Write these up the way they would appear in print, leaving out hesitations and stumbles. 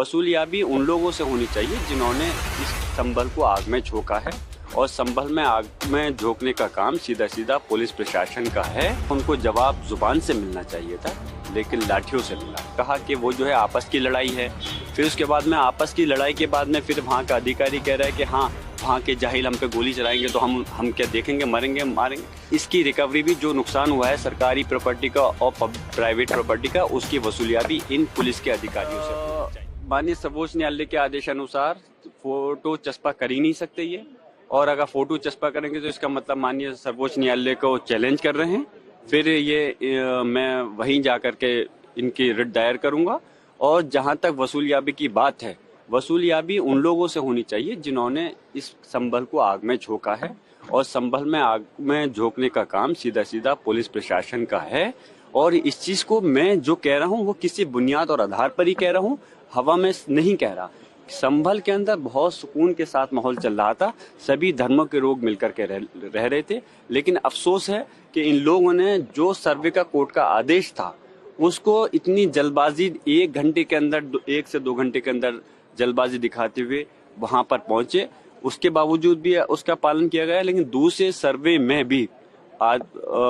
वसूलियाबी उन लोगों से होनी चाहिए जिन्होंने इस संभल को आग में झोंका है, और संभल में आग में झोंकने का काम सीधा सीधा पुलिस प्रशासन का है। उनको जवाब जुबान से मिलना चाहिए था, लेकिन लाठियों से मिला। कहा कि वो जो है आपस की लड़ाई है। फिर उसके बाद में आपस की लड़ाई के बाद में फिर वहाँ का अधिकारी कह रहा है कि हाँ, वहाँ के जाहिल हम पे गोली चलाएंगे तो हम क्या देखेंगे, मरेंगे मारेंगे। इसकी रिकवरी भी, जो नुकसान हुआ है सरकारी प्रॉपर्टी का और प्राइवेट प्रॉपर्टी का, उसकी वसूलियाबी इन पुलिस के अधिकारियों से होनी चाहिए। माननीय सर्वोच्च न्यायालय के आदेशानुसार फोटो चस्पा कर ही नहीं सकते ये, और अगर फोटो चस्पा करेंगे तो इसका मतलब माननीय सर्वोच्च न्यायालय को चैलेंज कर रहे हैं। फिर ये मैं वहीं जाकर के इनकी रिट दायर करूंगा। और जहां तक वसूलियाबी की बात है, वसूलियाबी उन लोगों से होनी चाहिए जिन्होंने इस संभल को आग में झोंका है, और संभल में आग में झोंकने का काम सीधा सीधा पुलिस प्रशासन का है। और इस चीज को मैं जो कह रहा हूँ वो किसी बुनियाद और आधार पर ही कह रहा हूँ, हवा में नहीं कह रहा। संभल के अंदर बहुत सुकून के साथ माहौल चल रहा था, सभी धर्मों के लोग मिलकर के रह रहे थे। लेकिन अफसोस है कि इन लोगों ने जो सर्वे का कोर्ट का आदेश था उसको इतनी जल्दबाजी, 1 घंटे के अंदर, 1 से 2 घंटे के अंदर जल्दबाजी दिखाते हुए वहां पर पहुंचे। उसके बावजूद भी उसका पालन किया गया, लेकिन दूसरे सर्वे में भी आज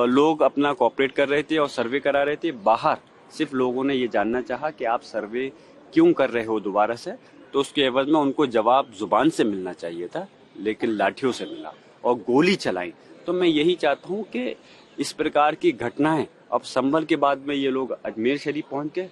लोग अपना कोऑपरेट कर रहे थे और सर्वे करा रहे थे। बाहर सिर्फ लोगों ने ये जानना चाहा कि आप सर्वे क्यों कर रहे हो दोबारा से, तो उसके एवज में उनको जवाब जुबान से मिलना चाहिए था, लेकिन लाठियों से मिला और गोली चलाई। तो मैं यही चाहता हूं कि इस प्रकार की घटनाएं, अब संभल के बाद में ये लोग अजमेर शरीफ पहुंच के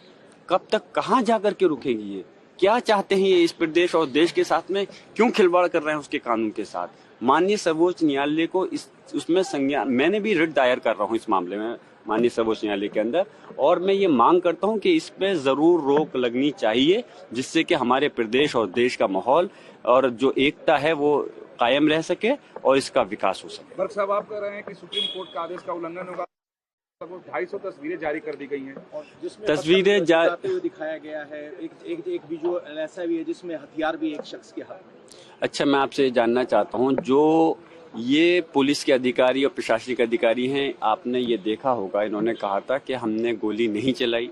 कब तक, कहां जाकर के रुकेंगी, ये क्या चाहते हैं, ये इस प्रदेश और देश के साथ में क्यों खिलवाड़ कर रहे हैं उसके कानून के साथ। माननीय सर्वोच्च न्यायालय को उसमें संज्ञान, मैंने भी रिट दायर कर रहा हूं इस मामले में माननीय सर्वोच्च न्यायालय के अंदर, और मैं ये मांग करता हूं कि इस पे जरूर रोक लगनी चाहिए, जिससे कि हमारे प्रदेश और देश का माहौल और जो एकता है वो कायम रह सके और इसका विकास हो सके। बर्क साहब, आप कह रहे हैं कि सुप्रीम कोर्ट का आदेश का उल्लंघन होगा। 250 तस्वीरें जारी कर दी गई हैं और जिसमें तस्वीरें जाते हुए दिखाया गया है। एक विजुअल ऐसा भी है जिसमें हथियार भी एक शख्स के हाथ में। अच्छा, मैं आपसे जानना चाहता हूं, जो ये पुलिस के अधिकारी और प्रशासनिक अधिकारी हैं, आपने ये देखा होगा, इन्होंने कहा था कि हमने गोली नहीं चलाई।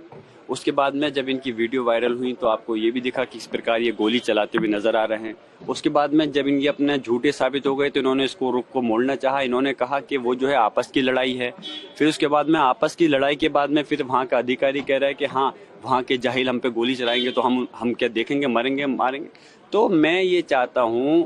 उसके बाद में जब इनकी वीडियो वायरल हुई तो आपको ये भी दिखा कि इस प्रकार ये गोली चलाते हुए नजर आ रहे हैं। उसके बाद में जब इनके अपने झूठे साबित हो गए तो इन्होंने इसको रुख को मोड़ना चाहा। इन्होंने कहा कि वो जो है आपस की लड़ाई है। फिर उसके बाद में आपस की लड़ाई के बाद में फिर वहाँ का अधिकारी कह रहा है कि हाँ, वहाँ के जाहिल हम पे गोली चलाएंगे तो हम क्या देखेंगे, मरेंगे मारेंगे। तो मैं ये चाहता हूँ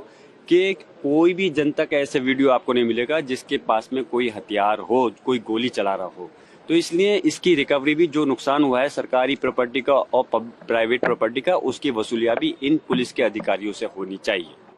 कि कोई भी जनता का ऐसे वीडियो आपको नहीं मिलेगा जिसके पास में कोई हथियार हो, कोई गोली चला रहा हो। तो इसलिए इसकी रिकवरी भी, जो नुकसान हुआ है सरकारी प्रॉपर्टी का और प्राइवेट प्रॉपर्टी का, उसकी वसूलियाबी इन पुलिस के अधिकारियों से होनी चाहिए।